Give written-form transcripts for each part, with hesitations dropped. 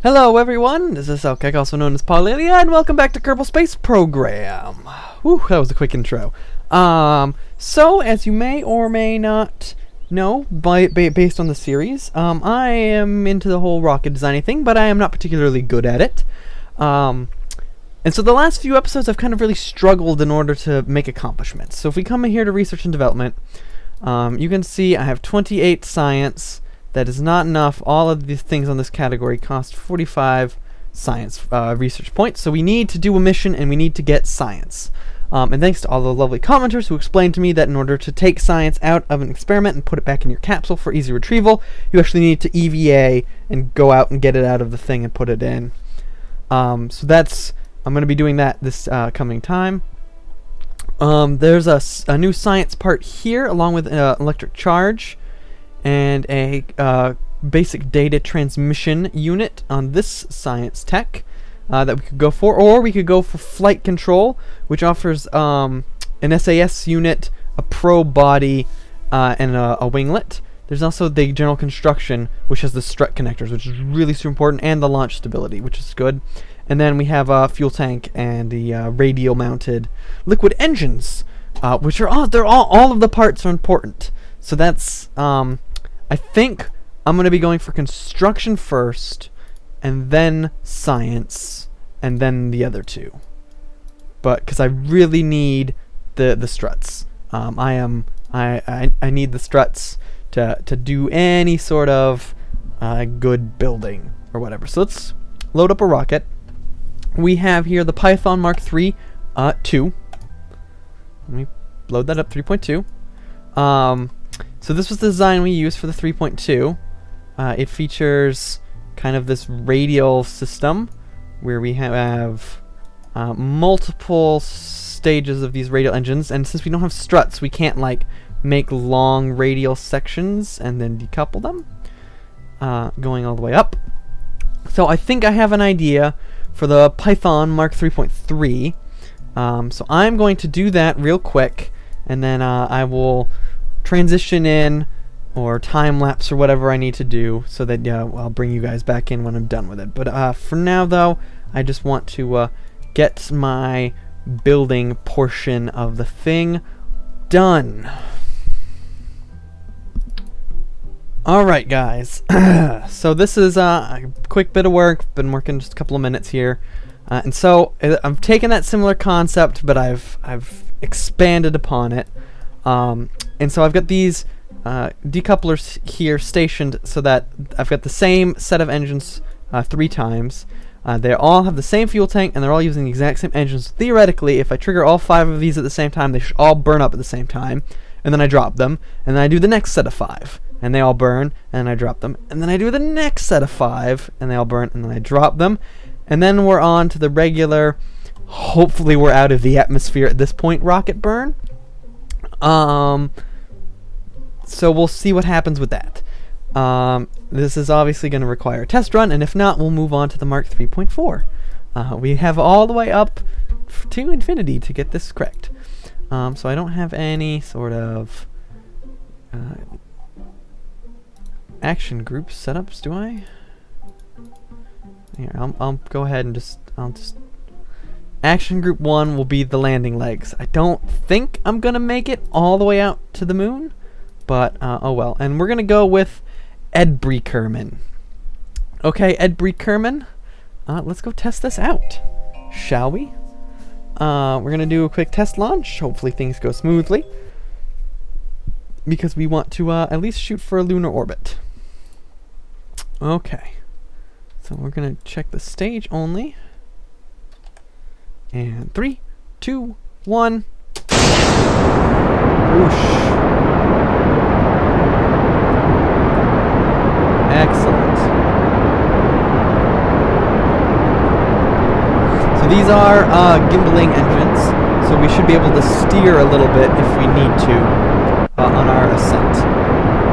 Hello everyone, this is Selkek, also known as Paulinia, and welcome back to Kerbal Space Program. Whew, that was a quick intro. So as you may or may not know, based on the series, I am into the whole rocket designing thing, but I am not particularly good at it. And so the last few episodes I've kind of really struggled in order to make accomplishments. So if we come in here to research and development, you can see I have 28 science. That is not enough. All of these things on this category cost 45 science research points. So we need to do a mission and we need to get science. And thanks to all the lovely commenters who explained to me that in order to take science out of an experiment and put it back in your capsule for easy retrieval, you actually need to EVA and go out and get it out of the thing and put it in. I'm going to be doing that this coming time. There's a new science part here along with electric charge and a basic data transmission unit on this science tech that we could go for, or we could go for flight control, which offers an SAS unit, a probe body, and a winglet. There's also the general construction, which has the strut connectors, which is really super important, and the launch stability, which is good. And then we have a fuel tank and the radial mounted liquid engines, which are all of the parts are important. So that's I think I'm going to be going for construction first, and then science, and then the other two. But because I really need the struts, I need the struts to do any sort of good building or whatever. So let's load up a rocket. We have here the Python Mark III 2. Let me load that up, 3.2. So this was the design we used for the 3.2. It features kind of this radial system where we have multiple stages of these radial engines, and since we don't have struts, we can't like make long radial sections and then decouple them going all the way up. So I think I have an idea for the Python Mark 3.3. So I'm going to do that real quick, and then I will transition in or time lapse or whatever I need to do, so that I'll bring you guys back in when I'm done with it. But for now though, I just want to get my building portion of the thing done. Alright guys, so this is a quick bit of work. Been working just a couple of minutes here, and so I've taken that similar concept, but I've expanded upon it. And so I've got these decouplers here stationed so that I've got the same set of engines 3 times. They all have the same fuel tank, and they're all using the exact same engines. Theoretically, if I trigger all 5 of these at the same time, they should all burn up at the same time. And then I drop them, and then I do the next set of 5, and they all burn, and I drop them. And then I do the next set of 5, and they all burn, and then I drop them. And then we're on to the regular, hopefully we're out of the atmosphere at this point, rocket burn. So we'll see what happens with that. This is obviously going to require a test run, and if not, we'll move on to the Mark 3.4. We have all the way up to infinity to get this correct. So I don't have any sort of action group setups, do I? Here, I'll go ahead and I'll just action group 1 will be the landing legs. I don't think I'm gonna make it all the way out to the moon, but oh well. And we're gonna go with Ed Kerman. Okay, Ed Kerman, let's go test this out, shall we? We're gonna do a quick test launch. Hopefully things go smoothly, because we want to at least shoot for a lunar orbit. Okay, so we're gonna check the stage only. And 3, 2, 1. Whoosh. Excellent. So these are gimbaling engines, so we should be able to steer a little bit if we need to on our ascent.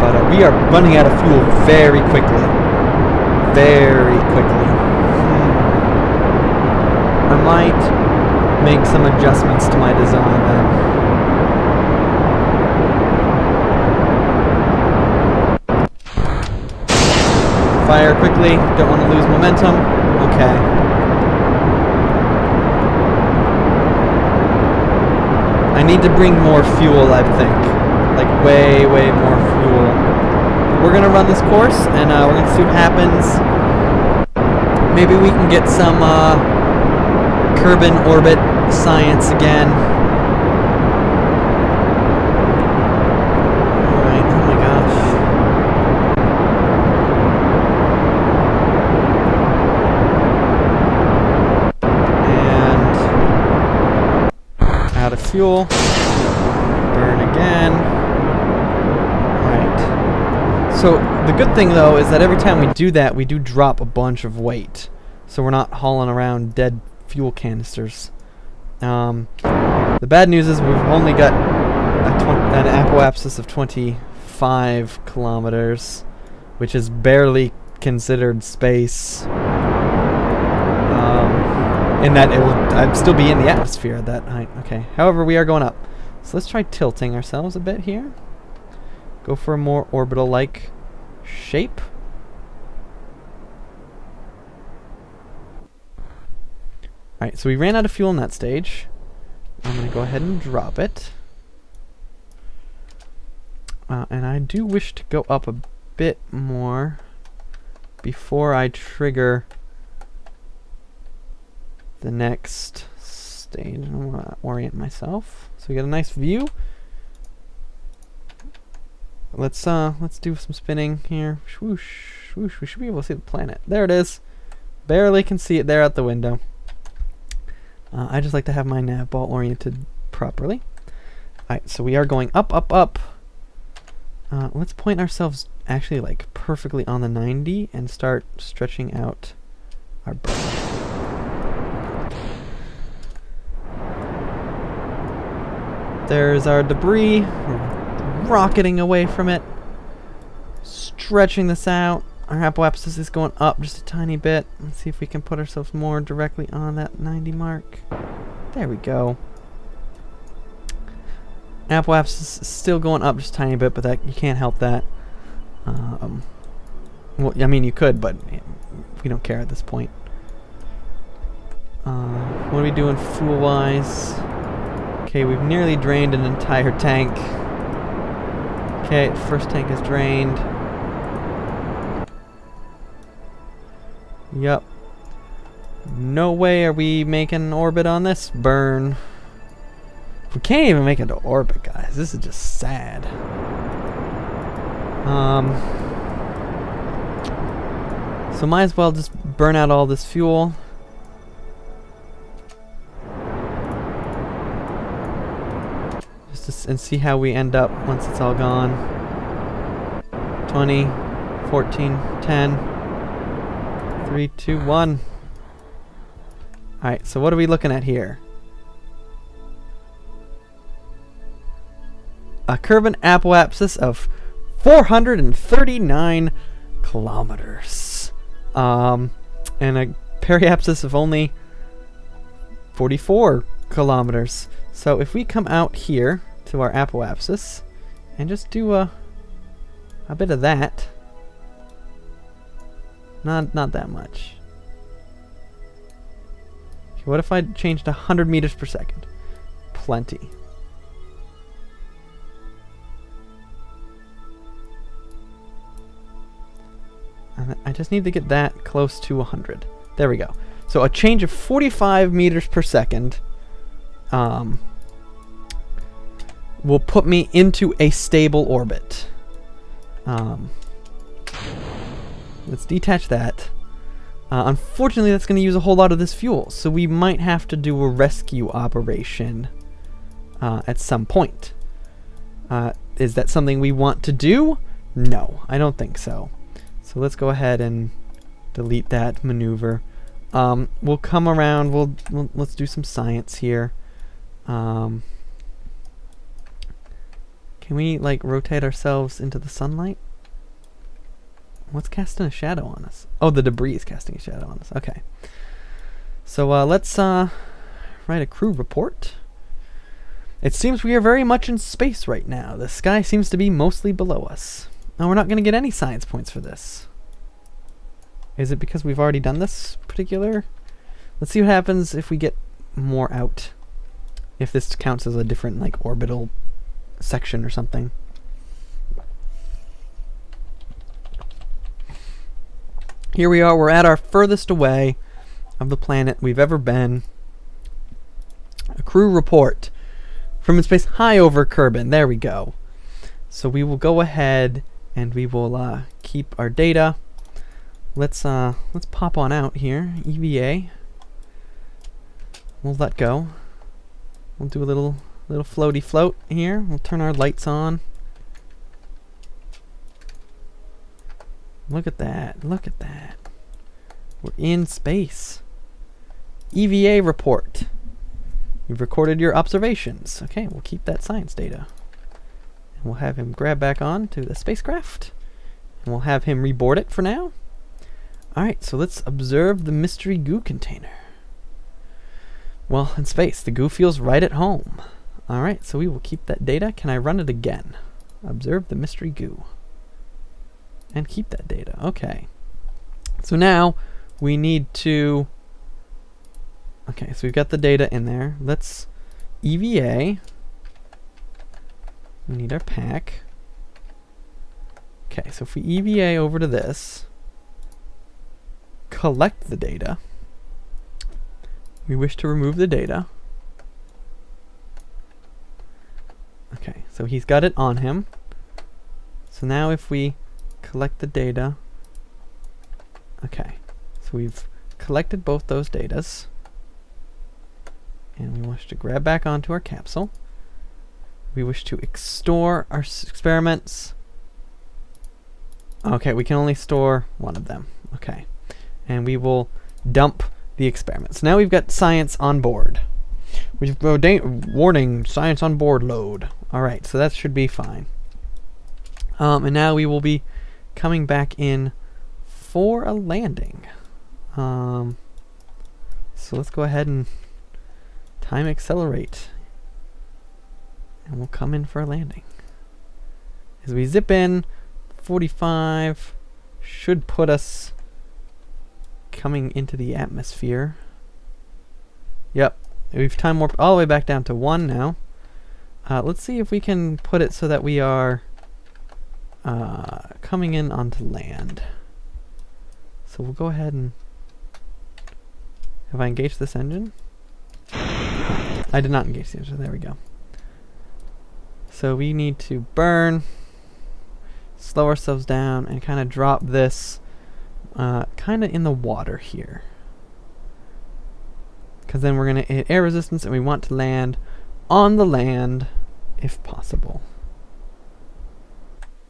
But we are running out of fuel very quickly. Very quickly. I might make some adjustments to my design then. Fire quickly. Don't want to lose momentum. Okay. I need to bring more fuel, I think. Like, way, way more fuel. We're going to run this course, and we're going to see what happens. Maybe we can get some Kerbal orbit science again. Alright, oh my gosh. And out of fuel. Burn again. Alright. So the good thing though is that every time we do that, we do drop a bunch of weight. So we're not hauling around dead fuel canisters. The bad news is we've only got an apoapsis of 25 kilometers, which is barely considered space. In that I'd still be in the atmosphere at that height. Okay. However, we are going up. So let's try tilting ourselves a bit here. Go for a more orbital-like shape. Alright, so we ran out of fuel in that stage. I'm going to go ahead and drop it. And I do wish to go up a bit more before I trigger the next stage. I want to orient myself so we get a nice view. Let's do some spinning here. Swoosh, swoosh. We should be able to see the planet. There it is. Barely can see it there out the window. I just like to have my nav ball oriented properly. Alright, so we are going up, up, up. Let's point ourselves actually like perfectly on the 90 and start stretching out our bow. There's our debris. We're rocketing away from it. Stretching this out. Our apoapsis is going up just a tiny bit. Let's see if we can put ourselves more directly on that 90 mark. There we go. Apoapsis is still going up just a tiny bit, but that you can't help that. Well, I mean, you could, but we don't care at this point. What are we doing fuel-wise? Okay, we've nearly drained an entire tank. Okay, first tank is drained. Yup. No way are we making an orbit on this burn. We can't even make it to orbit, guys. This is just sad. So might as well just burn out all this fuel. Just to and see how we end up once it's all gone. 20, 14, 10. 3, 2, 1. Alright, so what are we looking at here? A Kerbal apoapsis of 439 kilometers. And a periapsis of only 44 kilometers. So if we come out here to our apoapsis and just do a bit of that. Not that much. Okay, what if I changed to 100 meters per second? Plenty. And I just need to get that close to 100. There we go. So a change of 45 meters per second will put me into a stable orbit. Let's detach that. Unfortunately, that's going to use a whole lot of this fuel, so we might have to do a rescue operation at some point. Is that something we want to do? No, I don't think so. So let's go ahead and delete that maneuver. We'll come around. Let's do some science here. Can we like rotate ourselves into the sunlight? What's casting a shadow on us? Oh, the debris is casting a shadow on us. Okay. So let's write a crew report. It seems we are very much in space right now. The sky seems to be mostly below us. Now we're not going to get any science points for this. Is it because we've already done this particular? Let's see what happens if we get more out. If this counts as a different, like, orbital section or something. Here we are, we're at our furthest away of the planet we've ever been. A crew report from in space high over Kerbal. There we go. So we will go ahead and we will keep our data. Let's pop on out here. EVA. We'll let go. We'll do a little floaty float here. We'll turn our lights on. Look at that. Look at that. We're in space. EVA report. You've recorded your observations. Okay, we'll keep that science data. And we'll have him grab back on to the spacecraft. And we'll have him reboard it for now. Alright, so let's observe the mystery goo container. Well, in space, the goo feels right at home. Alright, so we will keep that data. Can I run it again? Observe the mystery goo. And keep that data. Okay. So now we need to... Okay, so we've got the data in there. Let's EVA. We need our pack. Okay, so if we EVA over to this, collect the data. We wish to remove the data. Okay, so he's got it on him. So now if we collect the data. Okay, so we've collected both those datas. And we wish to grab back onto our capsule. We wish to store our experiments. Okay, we can only store one of them. Okay. And we will dump the experiments. Now we've got science on board. We've warning, science on board load. Alright, so that should be fine. And now we will be coming back in for a landing. So let's go ahead and time accelerate. And we'll come in for a landing. As we zip in, 45 should put us coming into the atmosphere. Yep, we've time warped all the way back down to 1 now. Let's see if we can put it so that we are coming in onto land. So we'll go ahead and... Have I engaged this engine? I did not engage the engine. There we go. So we need to burn, slow ourselves down, and kind of drop this kind of in the water here. Because then we're going to hit air resistance, and we want to land on the land if possible.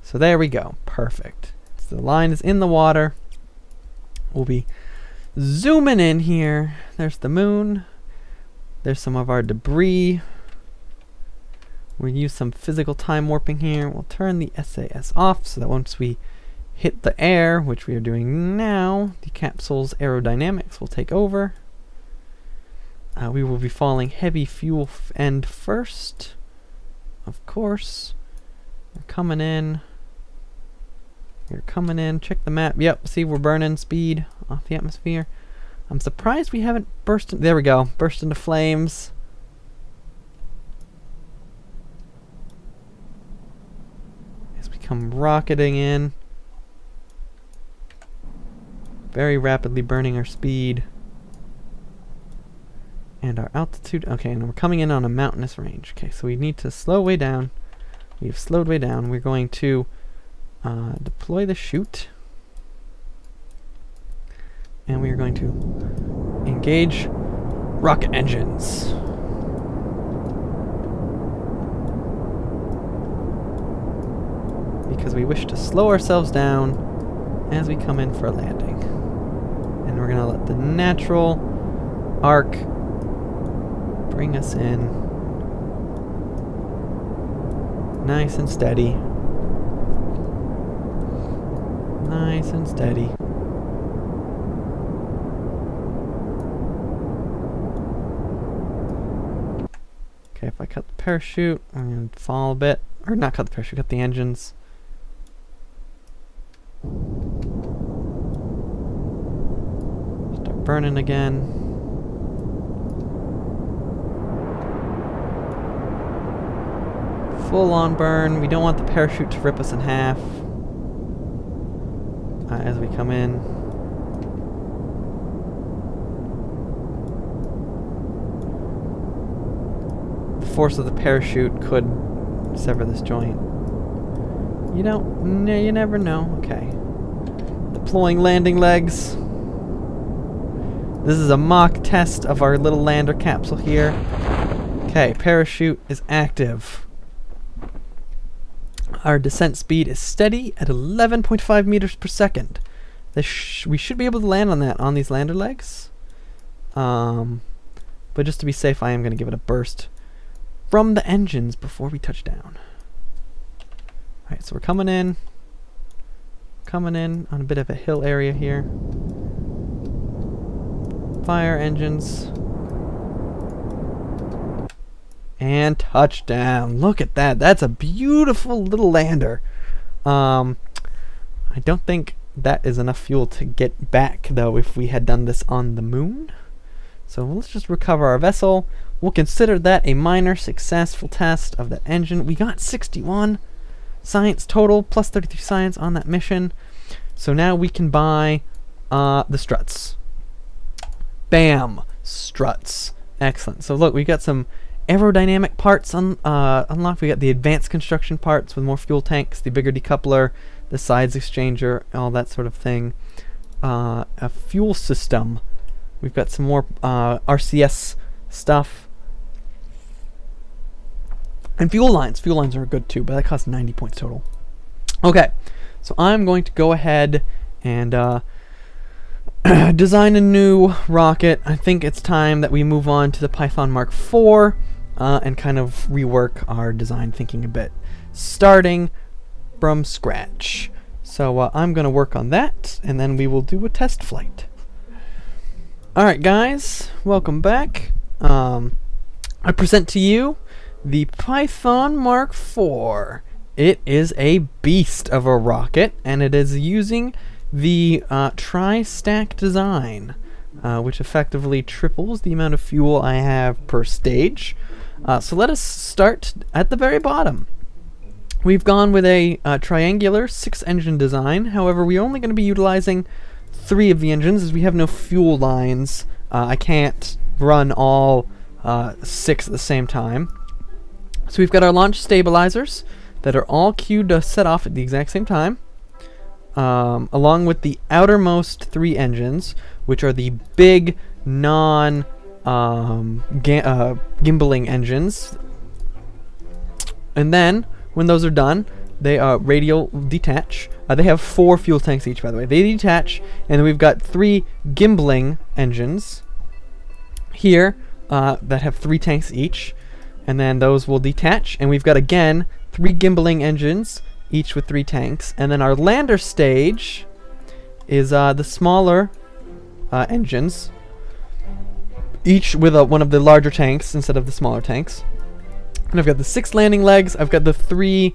So there we go. Perfect. So the line is in the water. We'll be zooming in here. There's the moon. There's some of our debris. We'll use some physical time warping here. We'll turn the SAS off so that once we hit the air, which we are doing now, the capsule's aerodynamics will take over. We will be falling heavy fuel end first. Of course. We're coming in. We're coming in. Check the map. Yep, see we're burning speed off the atmosphere. I'm surprised we haven't burst in, there we go. Burst into flames. As we come rocketing in. Very rapidly burning our speed. And our altitude. Okay, and we're coming in on a mountainous range. Okay, so we need to slow way down. We've slowed way down. We're going to deploy the chute. And we are going to engage rocket engines. Because we wish to slow ourselves down as we come in for a landing. And we're going to let the natural arc bring us in. Nice and steady. Nice and steady. Okay, if I cut the parachute, I'm going to fall a bit. Or not cut the parachute, cut the engines. burning again. Full on burn. We don't want the parachute to rip us in half as we come in. The force of the parachute could sever this joint. You don't. No, you never know. Okay. Deploying landing legs. This is a mock test of our little lander capsule here. Okay, parachute is active. Our descent speed is steady at 11.5 meters per second. We should be able to land on that on these lander legs. But just to be safe, I am going to give it a burst from the engines before we touch down. Alright, so we're coming in. Coming in on a bit of a hill area here. Fire engines. And touchdown. Look at that. That's a beautiful little lander. I don't think that is enough fuel to get back, though, if we had done this on the moon. So let's just recover our vessel. We'll consider that a minor successful test of the engine. We got 61 science total, plus 33 science on that mission. So now we can buy the struts. Bam! Struts. Excellent. So look, we got some aerodynamic parts unlocked. We got the advanced construction parts with more fuel tanks, the bigger decoupler, the sides exchanger, all that sort of thing. A fuel system. We've got some more RCS stuff. And fuel lines. Fuel lines are good too, but that costs 90 points total. Okay, so I'm going to go ahead and design a new rocket. I think it's time that we move on to the Python Mark IV and kind of rework our design thinking a bit, starting from scratch. So I'm going to work on that, and then we will do a test flight. Alright guys, welcome back. I present to you the Python Mark IV. It is a beast of a rocket, and it is using the tri-stack design, which effectively triples the amount of fuel I have per stage. So let us start at the very bottom. We've gone with a triangular 6-engine design. However, we're only going to be utilizing 3 of the engines as we have no fuel lines. I can't run all 6 at the same time. So we've got our launch stabilizers that are all queued to set off at the exact same time. Along with the outermost 3 engines, which are the big gimbaling engines. And then, when those are done, they radial detach. They have 4 fuel tanks each, by the way. They detach, and then we've got 3 gimbaling engines here that have 3 tanks each. And then those will detach, and we've got, again, 3 gimbaling engines, each with 3 tanks. And then our lander stage is the smaller engines, each with one of the larger tanks instead of the smaller tanks. And I've got the 6 landing legs. I've got the 3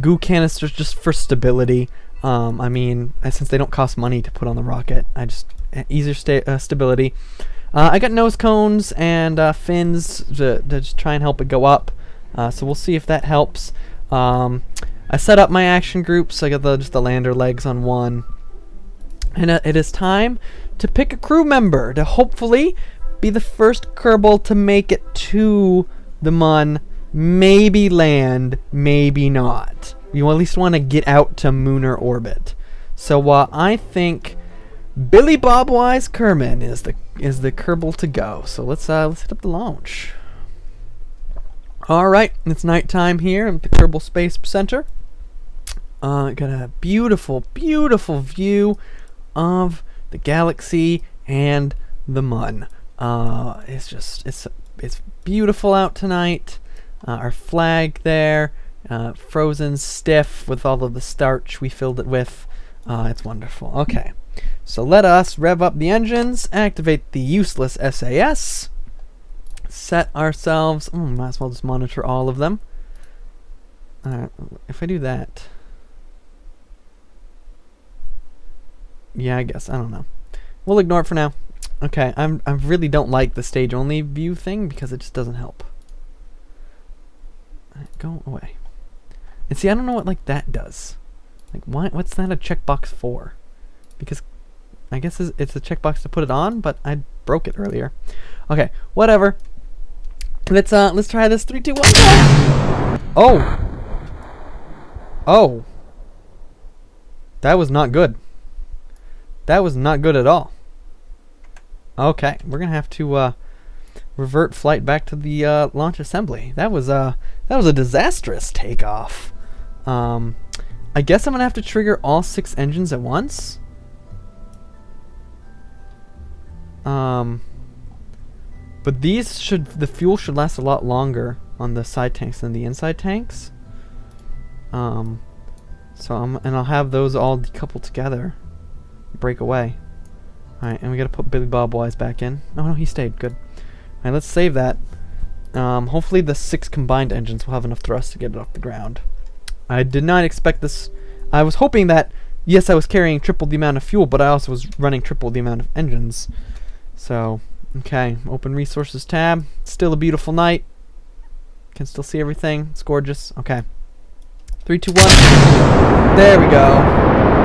goo canisters just for stability. I mean, since they don't cost money to put on the rocket, easier stability. I got nose cones and fins to just try and help it go up. So we'll see if that helps. I set up my action groups. I got just the lander legs on one. And it is time to pick a crew member to hopefully be the first Kerbal to make it to the Mun. Maybe land, maybe not. You at least want to get out to Mooner orbit. So I think Billy Bob Wise Kerman is the Kerbal to go. So let's hit up the launch. All right, it's nighttime here at the Kerbal Space Center. Got a beautiful, beautiful view of the galaxy and the Mun. It's beautiful out tonight. Our flag there, frozen stiff with all of the starch we filled it with. It's wonderful. Okay, so let us rev up the engines, activate the useless SAS, set ourselves. Might as well just monitor all of them. If I do that, yeah, I guess I don't know. We'll ignore it for now. Okay, I really don't like the stage only view thing because it just doesn't help. Go away. And see, I don't know what like that does. Like, what's that a checkbox for? Because I guess it's a checkbox to put it on, but I broke it earlier. Okay, whatever. Let's try this. 3, 2, 1. Oh. Oh. That was not good. That was not good at all. Okay, we're gonna have to revert flight back to the launch assembly. That was a disastrous takeoff. I guess I'm gonna have to trigger all 6 engines at once. But the fuel should last a lot longer on the side tanks than the inside tanks. So I'll have those all decoupled together, break away. All right, and we gotta put Billy Bob Wise back in. Oh no, he stayed. Good. All right, let's save that. Hopefully the 6 combined engines will have enough thrust to get it off the ground. I did not expect this. I was hoping that, yes, I was carrying triple the amount of fuel, but I also was running triple the amount of engines. So, okay, open resources tab. Still a beautiful night. Can still see everything. It's gorgeous. Okay. 3, 2, 1. There we go.